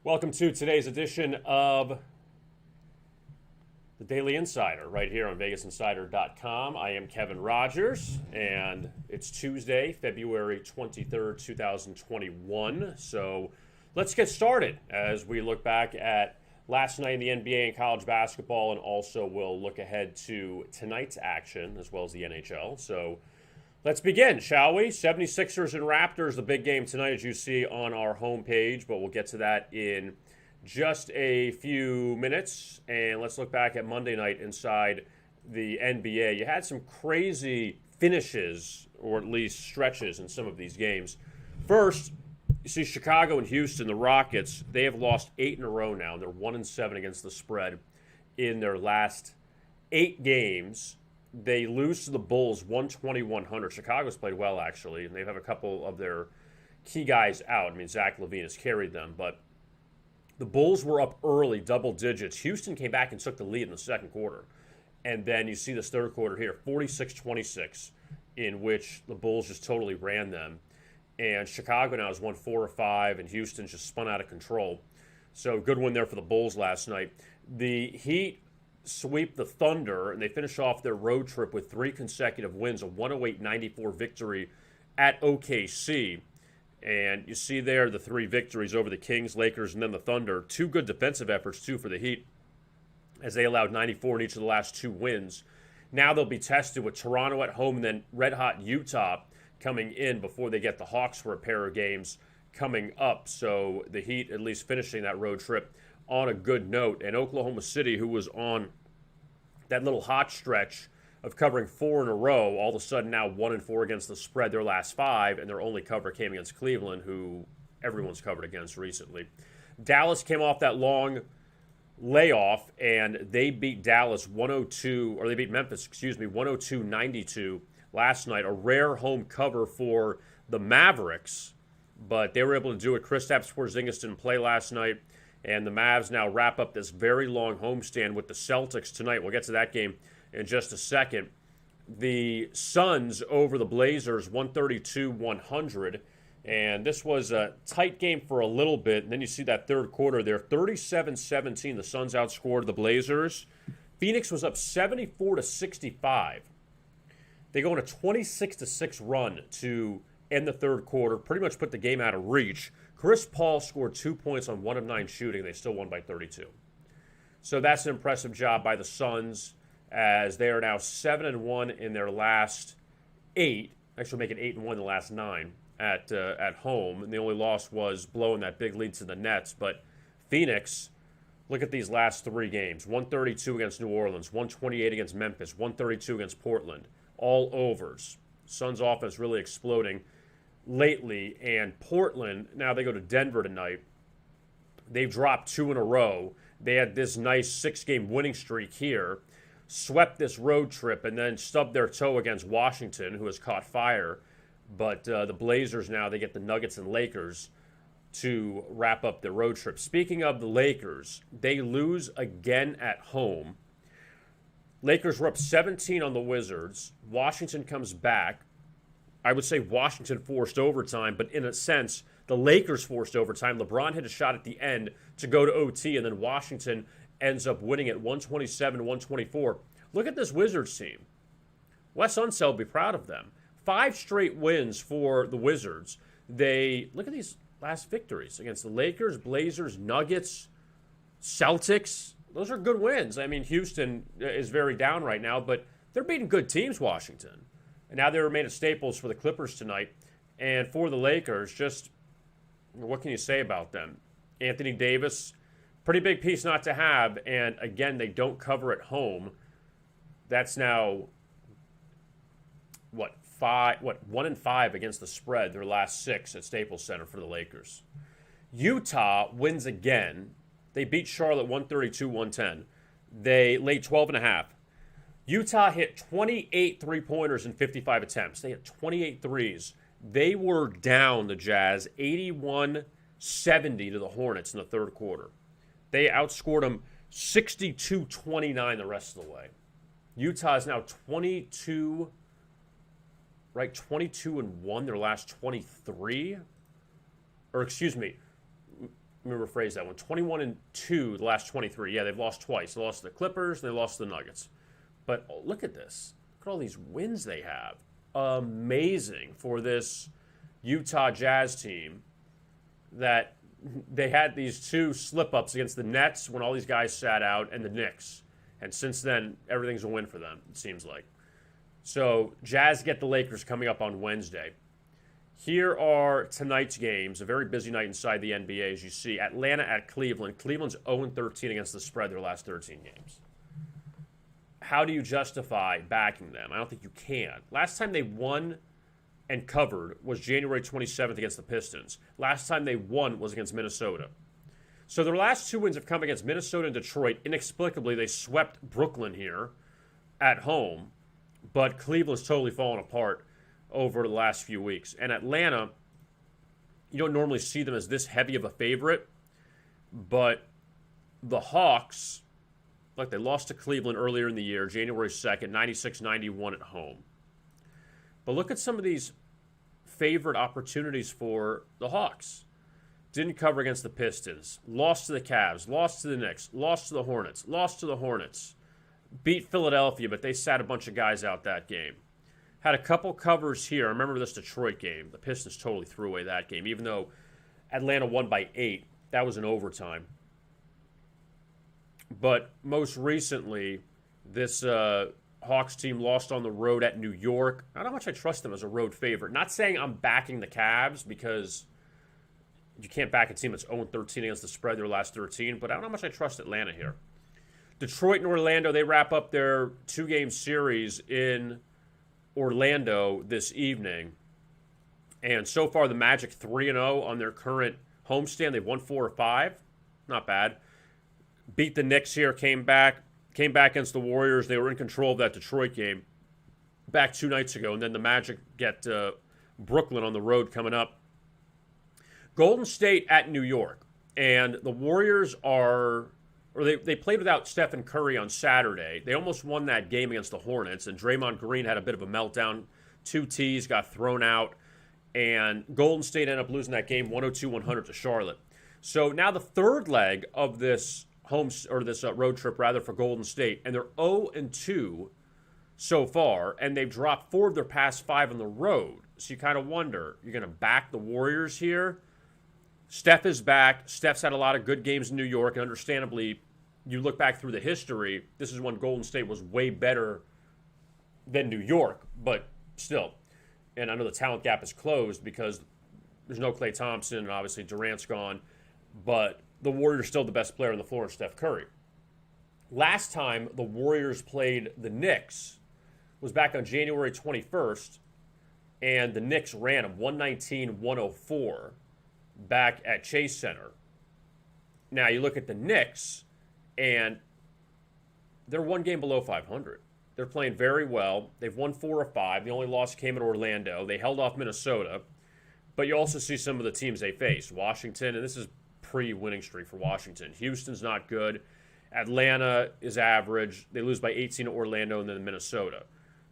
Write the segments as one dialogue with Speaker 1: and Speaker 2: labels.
Speaker 1: Welcome to today's edition of the Daily Insider right here on VegasInsider.com. I am Kevin Rogers, and it's Tuesday, February 23rd, 2021. So let's get started as we look back at last night in the NBA and college basketball, and also we'll look ahead to tonight's action as well as the NHL. So let's begin, shall we? 76ers and Raptors, the big game tonight, as you see on our homepage, but we'll get to that in just a few minutes. And let's look back at Monday night inside the NBA. You had some crazy finishes, or at least stretches, in some of these games. First, you see Chicago and Houston, the Rockets. They have lost 8 in a row now. They're 1-7 against the spread in their last 8 games. They lose to the Bulls 120-100. Chicago's played well, actually, and they have a couple of their key guys out. I mean, Zach LaVine has carried them, but the Bulls were up early, double digits. Houston came back and took the lead in the second quarter. And then you see this third quarter here, 46-26, in which the Bulls just totally ran them. And Chicago now has won 4 or 5, and Houston just spun out of control. So good win there for the Bulls last night. The Heat sweep the Thunder, and they finish off their road trip with 3 consecutive wins, a 108-94 victory at OKC. And you see there the 3 victories over the Kings, Lakers, and then the Thunder. 2 good defensive efforts, too, for the Heat, as they allowed 94 in each of the last 2 wins. Now they'll be tested with Toronto at home and then red-hot Utah coming in before they get the Hawks for a pair of games coming up. So the Heat at least finishing that road trip on a good note. And Oklahoma City, who was on that little hot stretch of covering 4 in a row, all of a sudden now 1-4 against the spread their last 5, and their only cover came against Cleveland, who everyone's covered against recently. Dallas came off that long layoff, and they beat Memphis, 102-92 last night. A rare home cover for the Mavericks, but they were able to do it. Kristaps Porzingis didn't play last night, and the Mavs now wrap up this very long homestand with the Celtics tonight. We'll get to that game in just a second. The Suns over the Blazers, 132-100. And this was a tight game for a little bit. And then you see that third quarter there, 37-17. The Suns outscored the Blazers. Phoenix was up 74-65. They go on a 26-6 run to end the third quarter, pretty much put the game out of reach. Chris Paul scored 2 points on 1 of 9 shooting. They still won by 32. So that's an impressive job by the Suns, as they are now 7-1 in their last 8. Actually, make it 8-1 in the last 9 at home. And the only loss was blowing that big lead to the Nets. But Phoenix, look at these last 3 games. 132 against New Orleans, 128 against Memphis, 132 against Portland. All overs. Suns offense really exploding lately. And Portland, now they go to Denver tonight. They've dropped 2 in a row. They had this nice 6-game winning streak here, swept this road trip, and then stubbed their toe against Washington, who has caught fire. But the Blazers now, they get the Nuggets and Lakers to wrap up their road trip. Speaking of the Lakers, they lose again at home. Lakers were up 17 on the Wizards. Washington comes back. I would say Washington forced overtime, but in a sense, the Lakers forced overtime. LeBron hit a shot at the end to go to OT, and then Washington ends up winning it 127-124. Look at this Wizards team. Wes Unseld will be proud of them. 5 straight wins for the Wizards. Look at these last victories against the Lakers, Blazers, Nuggets, Celtics. Those are good wins. I mean, Houston is very down right now, but they're beating good teams, Washington. And now they remain at Staples for the Clippers tonight. And for the Lakers, just what can you say about them? Anthony Davis, pretty big piece not to have. And again, they don't cover at home. That's now, 1-5 against the spread, their last 6 at Staples Center for the Lakers. Utah wins again. They beat Charlotte 132-110. They laid 12.5. Utah hit 28 three-pointers in 55 attempts. They hit 28 threes. They were down, the Jazz, 81-70 to the Hornets in the third quarter. They outscored them 62-29 the rest of the way. Utah is now 22 and 1 their last 23. Or excuse me, Let me rephrase that one. 21-2 the last 23. Yeah, they've lost twice. They lost to the Clippers and they lost to the Nuggets. But look at this. Look at all these wins they have. Amazing for this Utah Jazz team that they had these two slip-ups against the Nets when all these guys sat out and the Knicks. And since then, everything's a win for them, it seems like. So, Jazz get the Lakers coming up on Wednesday. Here are tonight's games, a very busy night inside the NBA, as you see. Atlanta at Cleveland. Cleveland's 0-13 against the spread their last 13 games. How do you justify backing them? I don't think you can. Last time they won and covered was January 27th against the Pistons. Last time they won was against Minnesota. So their last two wins have come against Minnesota and Detroit. Inexplicably, they swept Brooklyn here at home, but Cleveland's totally fallen apart over the last few weeks. And Atlanta, you don't normally see them as this heavy of a favorite, but the Hawks, look, they lost to Cleveland earlier in the year, January 2nd, 96-91 at home. But look at some of these favorite opportunities for the Hawks. Didn't cover against the Pistons, lost to the Cavs, lost to the Knicks, lost to the Hornets, lost to the Hornets. Beat Philadelphia, but they sat a bunch of guys out that game. Had a couple covers here. I remember this Detroit game. The Pistons totally threw away that game, even though Atlanta won by 8. That was in overtime. But most recently, this Hawks team lost on the road at New York. I don't know how much I trust them as a road favorite. Not saying I'm backing the Cavs because you can't back a team that's 0-13 against the spread their last 13, but I don't know how much I trust Atlanta here. Detroit and Orlando, they wrap up their two-game series in Orlando this evening. And so far, the Magic 3-0 on their current homestand. They've won 4 or 5. Not bad. Beat the Knicks here, came back against the Warriors. They were in control of that Detroit game back 2 nights ago. And then the Magic get Brooklyn on the road coming up. Golden State at New York. And the Warriors they played without Stephen Curry on Saturday. They almost won that game against the Hornets, and Draymond Green had a bit of a meltdown. 2 tees got thrown out, and Golden State ended up losing that game 102-100 to Charlotte. So now the third leg of this road trip for Golden State, and they're 0-2 so far, and they've dropped 4 of their past 5 on the road. So you kind of wonder, you're going to back the Warriors here? Steph is back. Steph's had a lot of good games in New York, and understandably, you look back through the history, this is when Golden State was way better than New York, but still. And I know the talent gap is closed because there's no Klay Thompson, and obviously Durant's gone, but the Warriors still the best player on the floor, Steph Curry. Last time the Warriors played the Knicks was back on January 21st, and the Knicks ran them 119-104 back at Chase Center. Now you look at the Knicks, and they're 1 game below 500. They're playing very well. They've won 4 or 5. The only loss came in Orlando. They held off Minnesota. But you also see some of the teams they face. Washington, and this is pre-winning streak for Washington. Houston's not good. Atlanta is average. They lose by 18 to Orlando and then Minnesota.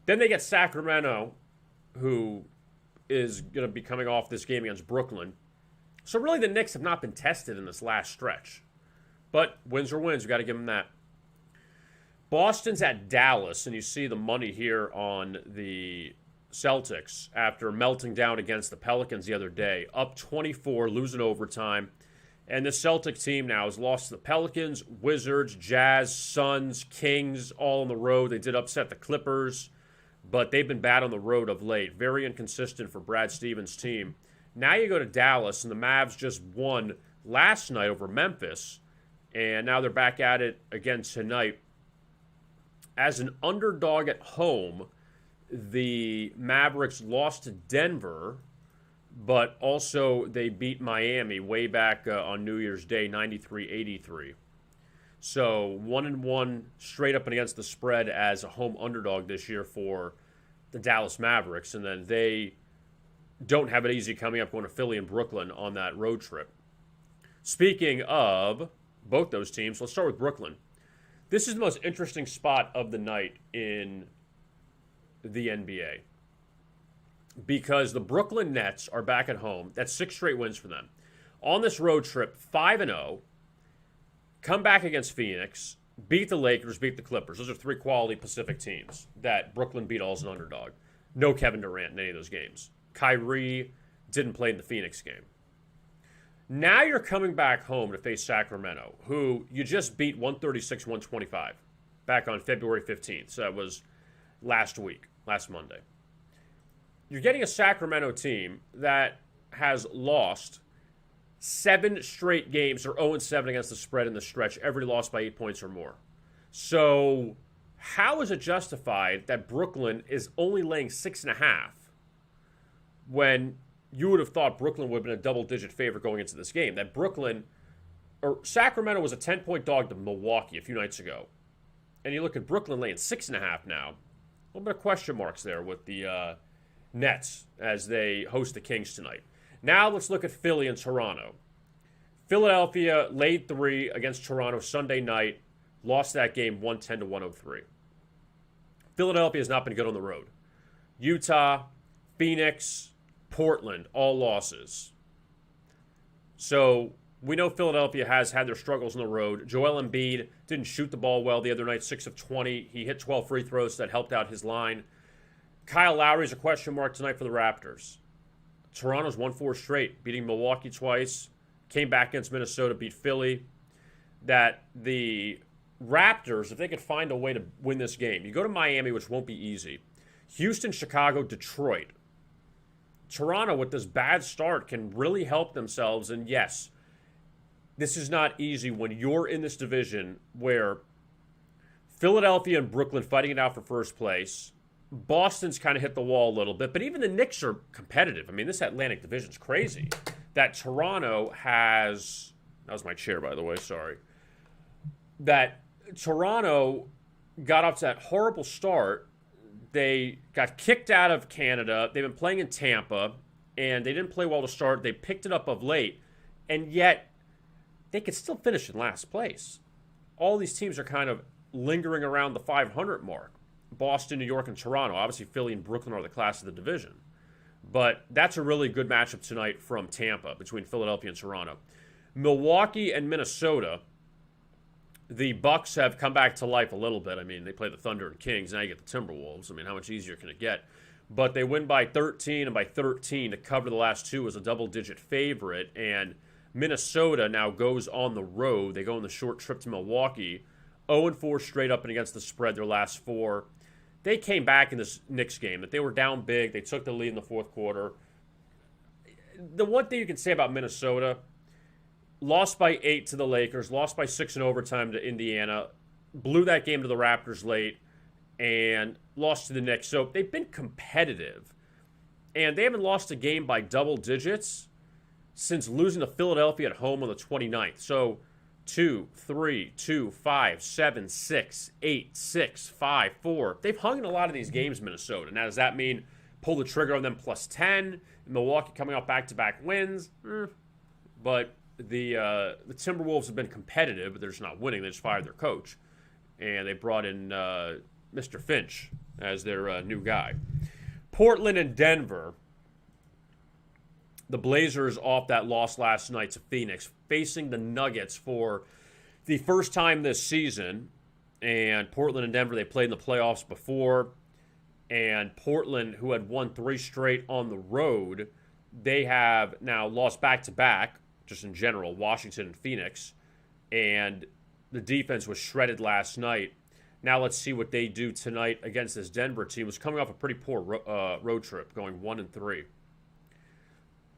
Speaker 1: Then they get Sacramento, who is going to be coming off this game against Brooklyn. So really the Knicks have not been tested in this last stretch. But wins are wins. We've got to give them that. Boston's at Dallas, and you see the money here on the Celtics after melting down against the Pelicans the other day. Up 24, losing overtime. And the Celtic team now has lost to the Pelicans, Wizards, Jazz, Suns, Kings, all on the road. They did upset the Clippers, but they've been bad on the road of late. Very inconsistent for Brad Stevens' team. Now you go to Dallas, and the Mavs just won last night over Memphis, and now they're back at it again tonight. As an underdog at home, the Mavericks lost to Denver, but also they beat Miami way back on New Year's Day, 93-83. So 1-1 straight up and against the spread as a home underdog this year for the Dallas Mavericks, and then they don't have it easy coming up going to Philly and Brooklyn on that road trip. Speaking of both those teams, let's start with Brooklyn. This is the most interesting spot of the night in the NBA because the Brooklyn Nets are back at home. That's 6 straight wins for them. On this road trip, 5-0, come back against Phoenix, beat the Lakers, beat the Clippers. Those are three quality Pacific teams that Brooklyn beat all as an underdog. No Kevin Durant in any of those games. Kyrie didn't play in the Phoenix game. Now you're coming back home to face Sacramento, who you just beat 136-125 back on February 15th. So that was last Monday. You're getting a Sacramento team that has lost 7 straight games. They're 0-7 against the spread in the stretch, every loss by 8 points or more. So how is it justified that Brooklyn is only laying 6.5 when you would have thought Brooklyn would have been a double-digit favorite going into this game? That Sacramento was a 10-point dog to Milwaukee a few nights ago. And you look at Brooklyn laying 6.5 now. A little bit of question marks there with the Nets as they host the Kings tonight. Now let's look at Philly and Toronto. Philadelphia laid 3 against Toronto Sunday night, lost that game 110-103. Philadelphia has not been good on the road. Utah, Phoenix, Portland, all losses. So we know Philadelphia has had their struggles on the road. Joel Embiid didn't shoot the ball well the other night, 6 of 20. He hit 12 free throws that helped out his line. Kyle Lowry's a question mark tonight for the Raptors. Toronto's won 4 straight, beating Milwaukee twice, came back against Minnesota, beat Philly. That the Raptors, if they could find a way to win this game, you go to Miami, which won't be easy. Houston, Chicago, Detroit. Toronto, with this bad start, can really help themselves. And yes, this is not easy when you're in this division where Philadelphia and Brooklyn fighting it out for first place. Boston's kind of hit the wall a little bit, but even the Knicks are competitive. I mean, this Atlantic division's crazy. That Toronto has... That was my chair, by the way, sorry. That Toronto got off to that horrible start. They got kicked out of Canada. They've been playing in Tampa, and they didn't play well to start. They picked it up of late, and yet they could still finish in last place. All these teams are kind of lingering around the 500 mark. Boston, New York, and Toronto. Obviously, Philly and Brooklyn are the class of the division. But that's a really good matchup tonight from Tampa between Philadelphia and Toronto. Milwaukee and Minnesota, the Bucks have come back to life a little bit. I mean, they play the Thunder and Kings. Now you get the Timberwolves. I mean, how much easier can it get? But they win by 13, and by 13 to cover the last 2 as a double-digit favorite. And Minnesota now goes on the road. They go on the short trip to Milwaukee. 0-4 straight up and against the spread their last 4. They came back in this Knicks game that they were down big. They took the lead in the fourth quarter. The one thing you can say about Minnesota, lost by 8 to the Lakers, lost by 6 in overtime to Indiana, blew that game to the Raptors late, and lost to the Knicks. So they've been competitive. And they haven't lost a game by double digits since losing to Philadelphia at home on the 29th. So 2, 3, 2, 5, 7, 6, 8, 6, 5, 4. They've hung in a lot of these games, Minnesota. Now, does that mean pull the trigger on them plus 10? Milwaukee coming off back-to-back wins? But the Timberwolves have been competitive, but they're just not winning. They just fired their coach. And they brought in Mr. Finch as their new guy. Portland and Denver. The Blazers off that loss last night to Phoenix, facing the Nuggets for the first time this season. And Portland and Denver, they played in the playoffs before. And Portland, who had won 3 straight on the road, they have now lost back-to-back, just in general, Washington and Phoenix. And the defense was shredded last night. Now let's see what they do tonight against this Denver team. It was coming off a pretty poor road trip, going 1-3.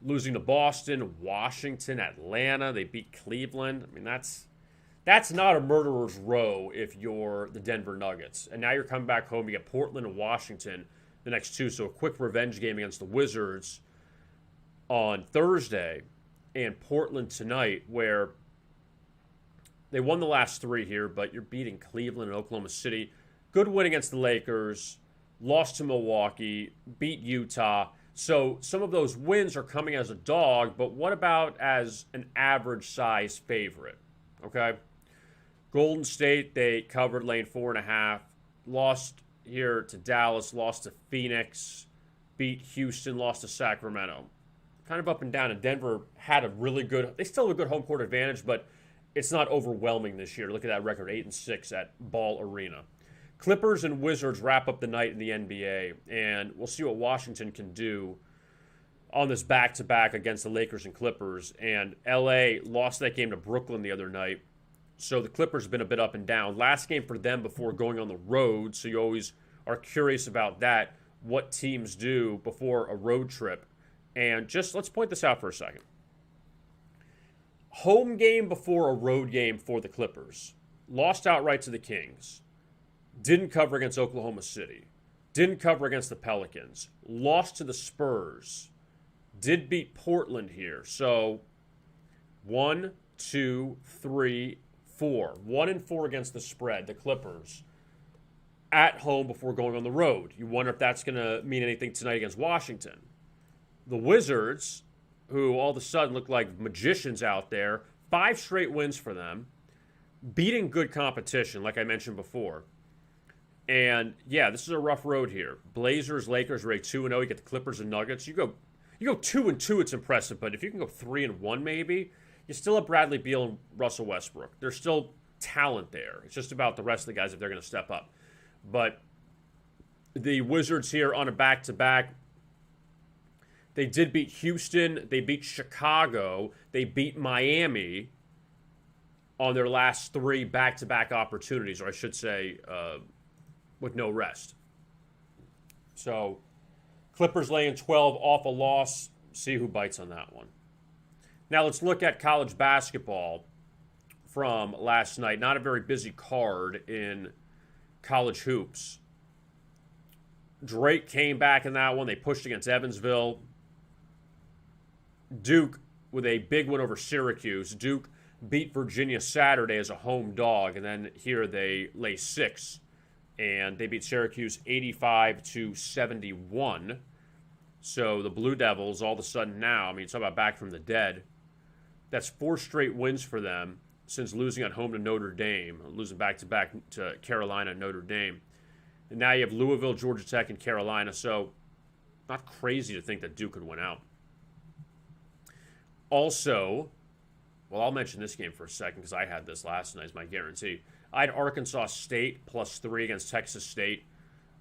Speaker 1: Losing to Boston, Washington, Atlanta. They beat Cleveland. I mean, that's not a murderer's row if you're the Denver Nuggets. And now you're coming back home. You get Portland and Washington the next 2. So a quick revenge game against the Wizards on Thursday. And Portland tonight, where they won the last 3 here, but you're beating Cleveland and Oklahoma City. Good win against the Lakers. Lost to Milwaukee. Beat Utah. So some of those wins are coming as a dog, but what about as an average size favorite? Okay. Golden State, they covered lane 4.5. Lost here to Dallas, lost to Phoenix, beat Houston, lost to Sacramento. kind of up and down. And Denver had a really good, they still have a good home court advantage, but it's not overwhelming this year. Look at that record, 8-6 at Ball Arena. Clippers and Wizards wrap up the night in the NBA, and we'll see what Washington can do on this back-to-back against the Lakers and Clippers. And LA lost that game to Brooklyn the other night, so the Clippers have been a bit up and down. Last game for them before going on the road, so you always are curious about that, what teams do before a road trip. And just let's point this out for a second. Home game before a road game for the Clippers. Lost outright to the Kings. Didn't cover against Oklahoma City. Didn't cover against the Pelicans. Lost to the Spurs. Did beat Portland here. So 1, 2, 3, 4. 1-4 against the spread, the Clippers. At home before going on the road. You wonder if that's going to mean anything tonight against Washington. The Wizards, who all of a sudden look like magicians out there, 5 straight wins for them. Beating good competition, like I mentioned before. And, yeah, this is a rough road here. Blazers, Lakers, rate 2-0. You get the Clippers and Nuggets. You go 2-2, it's impressive. But if you can go 3-1 maybe, you still have Bradley Beal and Russell Westbrook. There's still talent there. It's just about the rest of the guys if they're going to step up. But the Wizards here on a back-to-back, they did beat Houston. They beat Chicago. They beat Miami on their last 3 back-to-back opportunities, or I should say with no rest. So Clippers laying 12 off a loss. See who bites on that one. Now let's look at college basketball from last night. Not a very busy card in college hoops. Drake came back in that one. They pushed against Evansville. Duke with a big win over Syracuse. Duke beat Virginia Saturday as a home dog, and then here they lay 6. And they beat Syracuse 85-71. So the Blue Devils, all of a sudden now, I mean, talk about back from the dead. That's 4 straight wins for them since losing at home to Notre Dame, losing back-to-back to Carolina and Notre Dame. And now you have Louisville, Georgia Tech, and Carolina. So not crazy to think that Duke could win out. Also, well, I'll mention this game for a second because I had this last night as my guarantee. I had Arkansas State +3 against Texas State.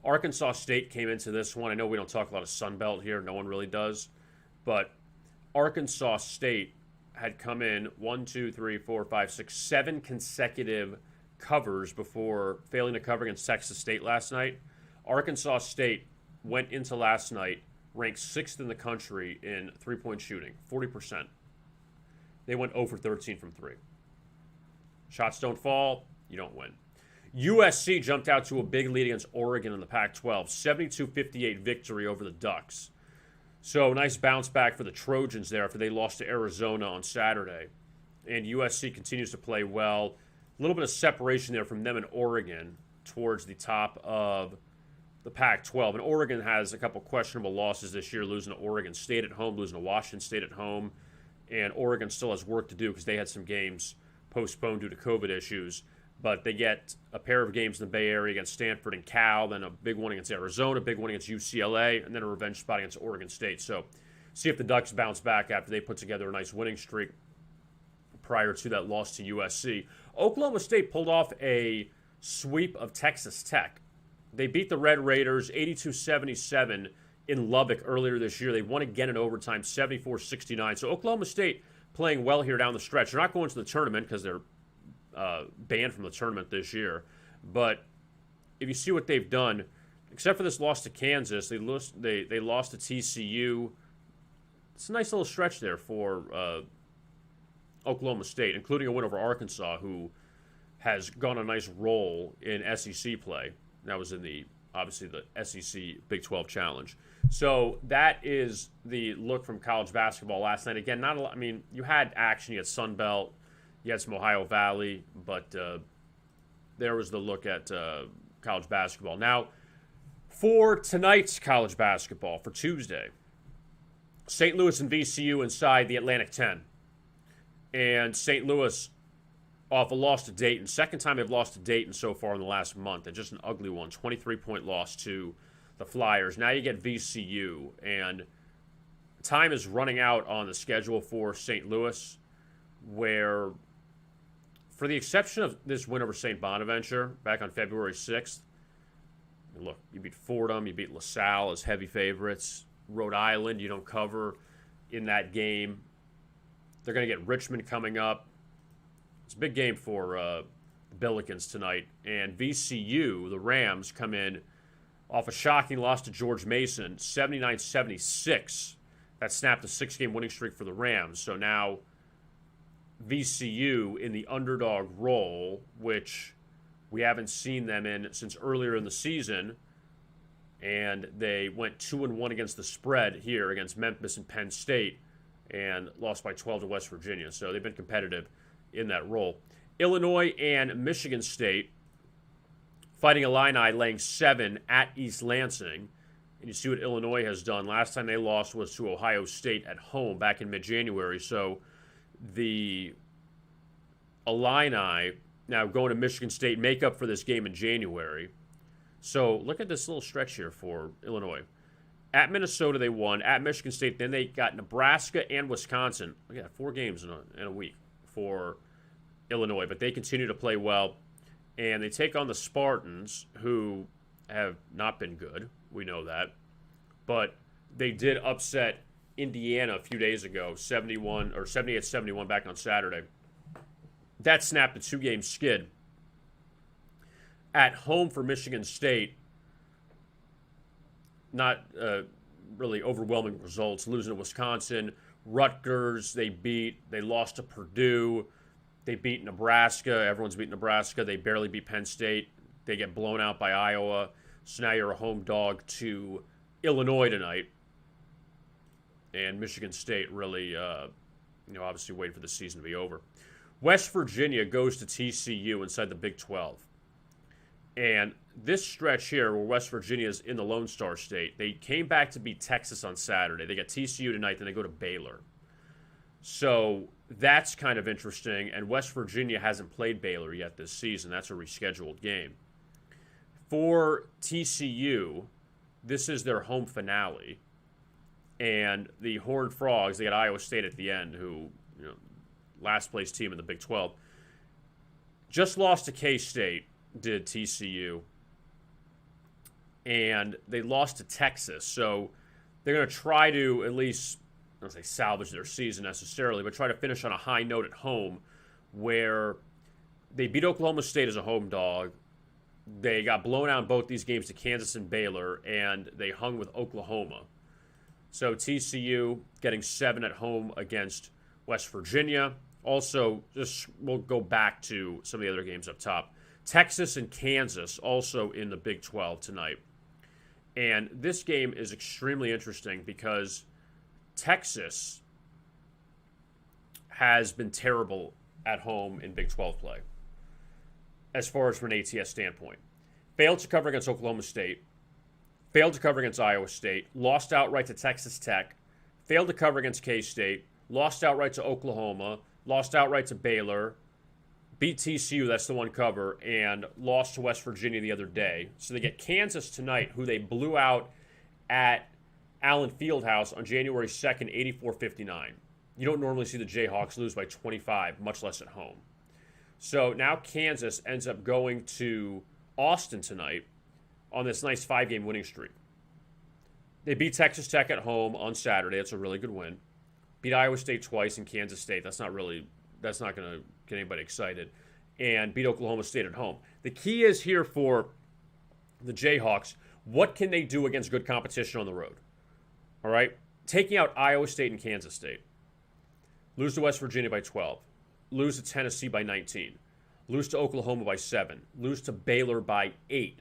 Speaker 1: Arkansas State came into this one. I know we don't talk a lot of Sun Belt here. No one really does. But Arkansas State had come in 7 consecutive covers before failing to cover against Texas State last night. Arkansas State went into last night ranked 6th in the country in three-point shooting, 40%. They went 0 for 13 from 3. Shots don't fall, you don't win. USC jumped out to a big lead against Oregon in the Pac-12, 72-58 victory over the Ducks. So nice bounce back for the Trojans there after they lost to Arizona on Saturday. And USC continues to play well. A little bit of separation there from them and Oregon towards the top of the Pac-12. And Oregon has a couple questionable losses this year, losing to Oregon State at home, losing to Washington State at home. And Oregon still has work to do because they had some games postponed due to COVID issues. But they get a pair of games in the Bay Area against Stanford and Cal, then a big one against Arizona, a big one against UCLA, and then a revenge spot against Oregon State. So see if the Ducks bounce back after they put together a nice winning streak prior to that loss to USC. Oklahoma State pulled off a sweep of Texas Tech. They beat the Red Raiders 82-77 in Lubbock earlier this year. They won again in overtime, 74-69. So Oklahoma State playing well here down the stretch. They're not going to the tournament because they're banned from the tournament this year. But if you see what they've done, except for this loss to Kansas, they lost to TCU. It's a nice little stretch there for Oklahoma State, including a win over Arkansas, who has gone a nice roll in SEC play. That was in obviously the SEC Big 12 Challenge. So that is the look from college basketball last night. Again, not a lot. I mean, you had action. You had Sun Belt. You had some Ohio Valley. But there was the look at college basketball. Now, for tonight's college basketball, for Tuesday, St. Louis and VCU inside the Atlantic 10. And St. Louis off a loss to Dayton. Second time they've lost to Dayton so far in the last month. And just an ugly one. 23-point loss to the Flyers. Now you get VCU. And time is running out on the schedule for St. Louis, where, for the exception of this win over St. Bonaventure back on February 6th, look, you beat Fordham, you beat LaSalle as heavy favorites. Rhode Island, you don't cover in that game. They're going to get Richmond coming up. It's a big game for the Billikens tonight. And VCU, the Rams, come in off a shocking loss to George Mason, 79-76. That snapped a 6-game winning streak for the Rams. So now VCU in the underdog role, which we haven't seen them in since earlier in the season. And they went 2-1 against the spread here against Memphis and Penn State and lost by 12 to West Virginia. So they've been competitive in that role. Illinois and Michigan State Fighting Illini laying 7 at East Lansing. And you see what Illinois has done. Last time they lost was to Ohio State at home back in mid-January. So the Illini now going to Michigan State make up for this game in January. So look at this little stretch here for Illinois. At Minnesota, they won. At Michigan State, then they got Nebraska and Wisconsin. Look at that, 4 games in a week for Illinois. But they continue to play well. And they take on the Spartans, who have not been good. We know that. But they did upset Indiana a few days ago, 78-71 back on Saturday. That snapped a 2-game skid. At home for Michigan State, not really overwhelming results. Losing to Wisconsin. Rutgers, they lost to Purdue. They beat Nebraska. Everyone's beat Nebraska. They barely beat Penn State. They get blown out by Iowa. So now you're a home dog to Illinois tonight. And Michigan State really, obviously waited for the season to be over. West Virginia goes to TCU inside the Big 12. And this stretch here where West Virginia is in the Lone Star State, they came back to beat Texas on Saturday. They got TCU tonight, then they go to Baylor. So that's kind of interesting. And West Virginia hasn't played Baylor yet this season. That's a rescheduled game. For TCU, this is their home finale. And the Horned Frogs, they got Iowa State at the end, who, last place team in the Big 12. Just lost to K-State, did TCU. And they lost to Texas. So they're going to try to at least, I don't say salvage their season necessarily, but try to finish on a high note at home where they beat Oklahoma State as a home dog. They got blown out in both these games to Kansas and Baylor, and they hung with Oklahoma. So TCU getting 7 at home against West Virginia. Also, we'll go back to some of the other games up top. Texas and Kansas also in the Big 12 tonight. And this game is extremely interesting because Texas has been terrible at home in Big 12 play as far as from an ATS standpoint. Failed to cover against Oklahoma State. Failed to cover against Iowa State. Lost outright to Texas Tech. Failed to cover against K-State. Lost outright to Oklahoma. Lost outright to Baylor. Beat TCU, that's the one cover, and lost to West Virginia the other day. So they get Kansas tonight, who they blew out at Allen Fieldhouse on January 2nd, 84-59. You don't normally see the Jayhawks lose by 25, much less at home. So now Kansas ends up going to Austin tonight on this nice 5-game winning streak. They beat Texas Tech at home on Saturday. That's a really good win. Beat Iowa State twice in Kansas State. That's not going to get anybody excited. And beat Oklahoma State at home. The key is here for the Jayhawks, what can they do against good competition on the road? All right? Taking out Iowa State and Kansas State. Lose to West Virginia by 12. Lose to Tennessee by 19. Lose to Oklahoma by 7. Lose to Baylor by 8.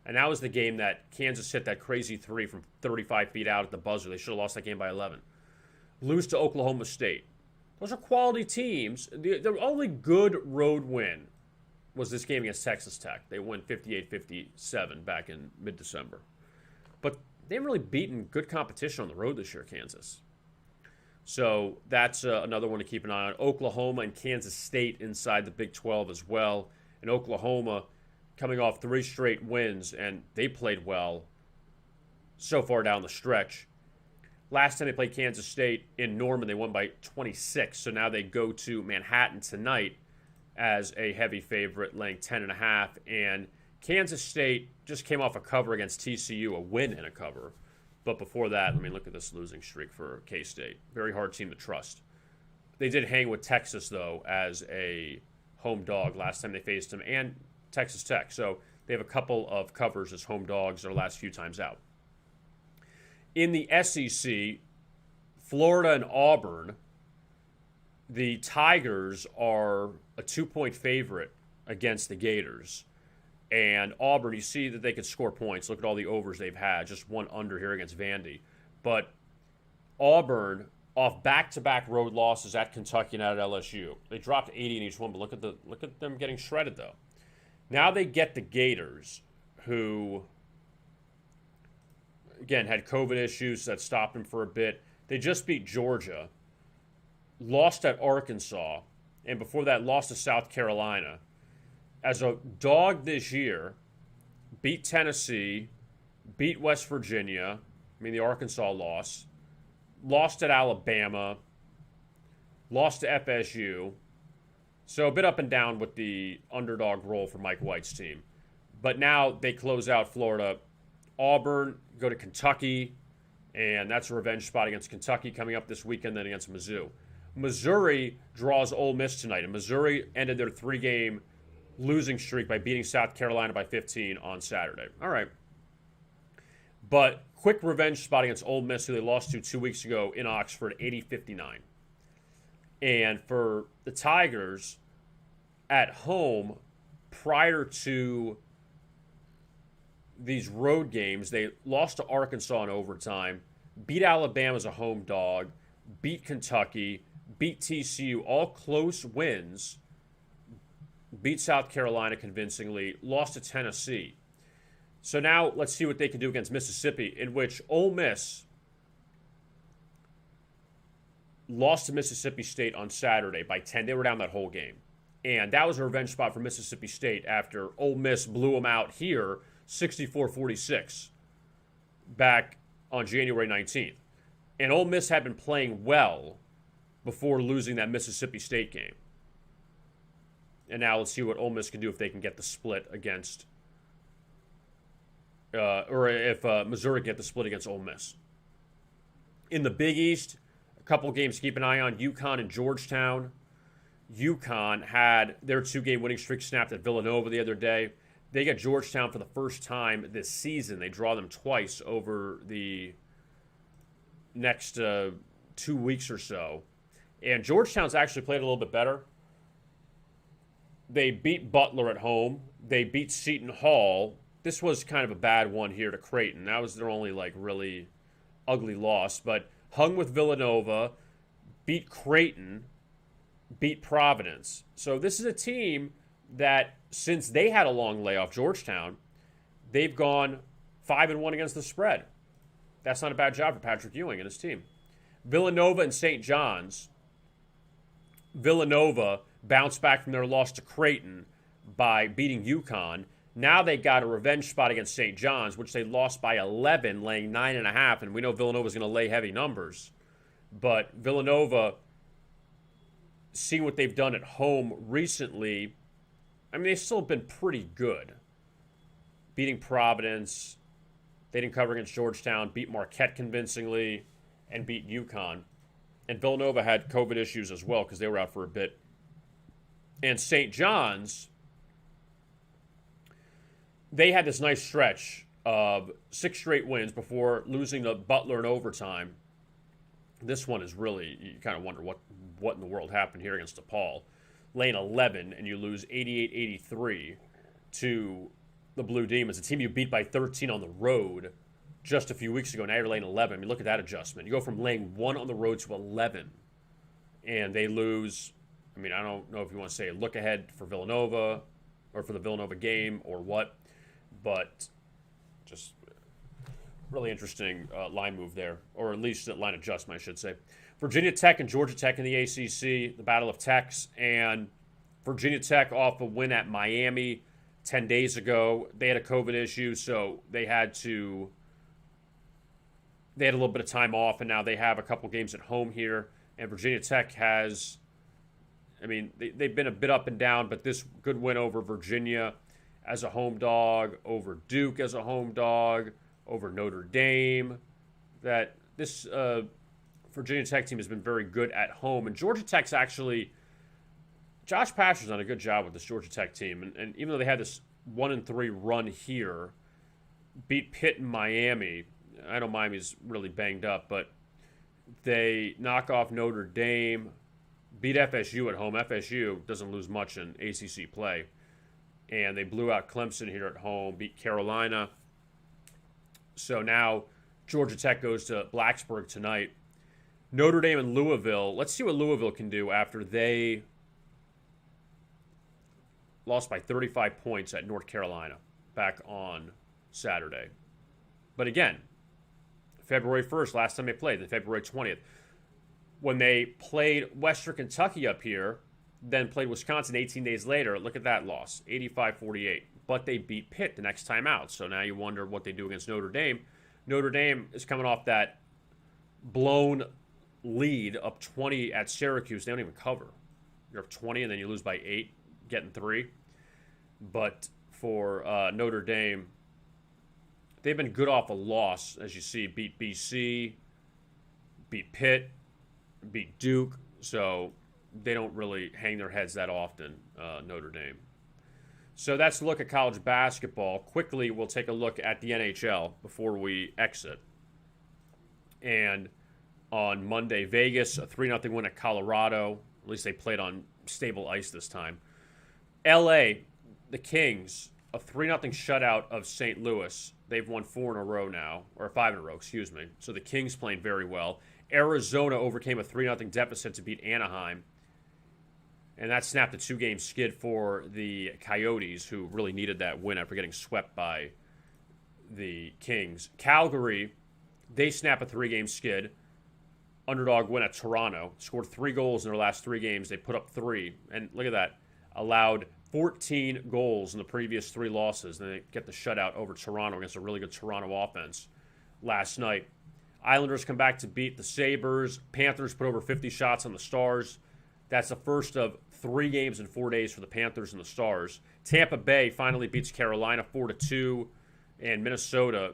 Speaker 1: And that was the game that Kansas hit that crazy 3 from 35 feet out at the buzzer. They should have lost that game by 11. Lose to Oklahoma State. Those are quality teams. The only good road win was this game against Texas Tech. They won 58-57 back in mid-December. But they haven't really beaten good competition on the road this year, Kansas. So that's another one to keep an eye on. Oklahoma and Kansas State inside the Big 12 as well. And Oklahoma coming off 3 straight wins, and they played well so far down the stretch. Last time they played Kansas State in Norman, they won by 26. So now they go to Manhattan tonight as a heavy favorite, laying 10.5. And Kansas State just came off a cover against TCU, a win and a cover. But before that, I mean, look at this losing streak for K-State. Very hard team to trust. They did hang with Texas, though, as a home dog last time they faced them, and Texas Tech. So they have a couple of covers as home dogs their last few times out. In the SEC, Florida and Auburn, the Tigers are a 2-point favorite against the Gators. And Auburn, you see that they could score points. Look at all the overs they've had. Just one under here against Vandy. But Auburn, off back-to-back road losses at Kentucky and at LSU. They dropped 80 in each one, but look at them getting shredded, though. Now they get the Gators, who, again, had COVID issues that stopped them for a bit. They just beat Georgia, lost at Arkansas, and before that lost to South Carolina. As a dog this year, beat Tennessee, beat West Virginia, I mean the Arkansas lost at Alabama, lost to FSU. So a bit up and down with the underdog role for Mike White's team. But now they close out Florida. Auburn, go to Kentucky, and that's a revenge spot against Kentucky coming up this weekend, then against Mizzou. Missouri draws Ole Miss tonight, and Missouri ended their 3-game losing streak by beating South Carolina by 15 on Saturday. All right. But quick revenge spot against Ole Miss, who they lost to 2 weeks ago in Oxford, 80-59. And for the Tigers, at home, prior to these road games, they lost to Arkansas in overtime, beat Alabama as a home dog, beat Kentucky, beat TCU, all close wins, beat South Carolina convincingly, lost to Tennessee. So now let's see what they can do against Mississippi, in which Ole Miss lost to Mississippi State on Saturday by 10. They were down that whole game. And that was a revenge spot for Mississippi State after Ole Miss blew them out here 64-46 back on January 19th. And Ole Miss had been playing well before losing that Mississippi State game. And now let's see what Ole Miss can do if they can get the split against, or if Missouri can get the split against Ole Miss. In the Big East, a couple games to keep an eye on. Uconn and Georgetown. Uconn had their 2-game winning streak snapped at Villanova the other day. They got Georgetown for the first time this season. They draw them twice over the next 2 weeks or so. And Georgetown's actually played a little bit better. They beat Butler at home. They beat Seton Hall. This was kind of a bad one here to Creighton. That was their only really ugly loss. But hung with Villanova, beat Creighton, beat Providence. So this is a team that, since they had a long layoff, Georgetown, they've gone 5-1 against the spread. That's not a bad job for Patrick Ewing and his team. Villanova and St. John's. Villanova bounced back from their loss to Creighton by beating Uconn. Now they got a revenge spot against St. John's, which they lost by 11, laying 9.5. And we know Villanova's going to lay heavy numbers. But Villanova, seeing what they've done at home recently, I mean, they've still been pretty good. Beating Providence, they didn't cover against Georgetown, beat Marquette convincingly, and beat Uconn. And Villanova had COVID issues as well because they were out for a bit. And St. John's, they had this nice stretch of 6 straight wins before losing to Butler in overtime. This one is really, you kind of wonder what in the world happened here against DePaul. Laying 11, and you lose 88-83 to the Blue Demons, a team you beat by 13 on the road just a few weeks ago. Now you're laying 11. I mean, look at that adjustment. You go from laying 1 on the road to 11, and they lose. I mean, I don't know if you want to say a look ahead for Villanova or for the Villanova game or what, but just really interesting line move there, or at least line adjustment, I should say. Virginia Tech and Georgia Tech in the ACC, the Battle of Techs, and Virginia Tech off a win at Miami 10 days ago. They had a COVID issue, so they had to they had a little bit of time off, and now they have a couple games at home here. And Virginia Tech has, they've been a bit up and down, but this good win over Virginia as a home dog, over Duke as a home dog, over Notre Dame. That this Virginia Tech team has been very good at home. And Georgia Tech's actually, Josh Pastner's done a good job with this Georgia Tech team. And even though they had this 1-3 run here, beat Pitt and Miami. I know Miami's really banged up, but they knock off Notre Dame, beat FSU at home. FSU doesn't lose much in ACC play. And they blew out Clemson here at home, beat Carolina. So now Georgia Tech goes to Blacksburg tonight. Notre Dame and Louisville. Let's see what Louisville can do after they lost by 35 points at North Carolina back on Saturday. But again, February 1st, last time they played, then February 20th. When they played Western Kentucky up here, then played Wisconsin 18 days later, look at that loss, 85-48. But they beat Pitt the next time out. So now you wonder what they do against Notre Dame. Notre Dame is coming off that blown lead up 20 at Syracuse. They don't even cover. You're up 20 and then you lose by 8, getting 3. But for Notre Dame, they've been good off a loss, as you see. Beat BC, beat Pitt, beat Duke. So they don't really hang their heads that often, Notre Dame. So that's a look at college basketball. Quickly, we'll take a look at the NHL before we exit. And on Monday, Vegas, a 3-0 win at Colorado. At least they played on stable ice this time. LA, the Kings, a 3-0 shutout of St. Louis. They've won 4 in a row now, or 5 in a row, excuse me. So the Kings playing very well. Arizona overcame a 3-0 deficit to beat Anaheim. And that snapped a 2-game skid for the Coyotes, who really needed that win after getting swept by the Kings. Calgary, they snap a 3-game skid. Underdog win at Toronto. Scored 3 goals in their last 3 games. They put up 3. And look at that. Allowed 14 goals in the previous 3 losses. And they get the shutout over Toronto against a really good Toronto offense last night. Islanders come back to beat the Sabres. Panthers put over 50 shots on the Stars. That's the first of 3 games in 4 days for the Panthers and the Stars. Tampa Bay finally beats Carolina 4-2, and Minnesota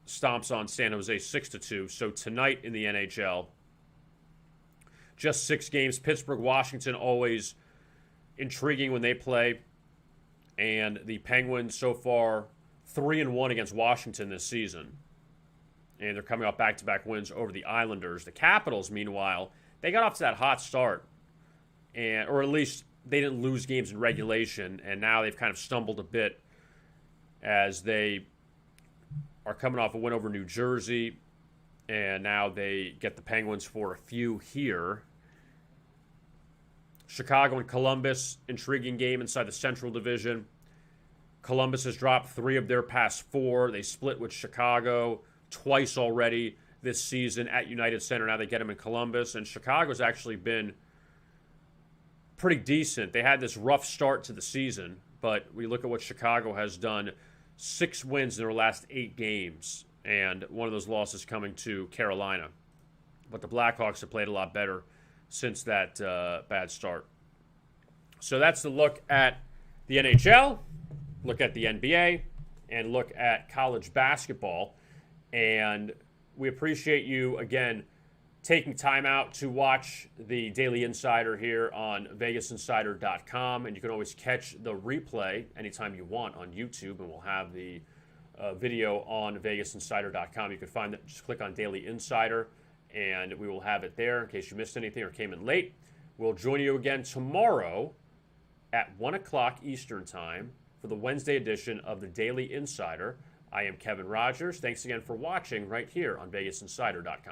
Speaker 1: stomps on San Jose 6-2. So tonight in the NHL, just 6 games. Pittsburgh, Washington, always intriguing when they play. And the Penguins so far 3-1 against Washington this season. And they're coming off back-to-back wins over the Islanders. The Capitals, meanwhile, they got off to that hot start. Or at least they didn't lose games in regulation, and now they've kind of stumbled a bit as they are coming off a win over New Jersey, and now they get the Penguins for a few here. Chicago and Columbus, intriguing game inside the Central Division. Columbus has dropped 3 of their past 4. They split with Chicago twice already this season at United Center. Now they get them in Columbus, and Chicago's actually been pretty decent. They had this rough start to the season, but we look at what Chicago has done. 6 wins in their last 8 games, and one of those losses coming to Carolina. But the Blackhawks have played a lot better since that bad start. So that's the look at the NHL, look at the NBA, and look at college basketball. And we appreciate you, again, taking time out to watch the Daily Insider here on VegasInsider.com. And you can always catch the replay anytime you want on YouTube, and we'll have the video on VegasInsider.com. You can find that. Just click on Daily Insider, and we will have it there in case you missed anything or came in late. We'll join you again tomorrow at 1 o'clock Eastern Time for the Wednesday edition of the Daily Insider. I am Kevin Rogers. Thanks again for watching right here on VegasInsider.com.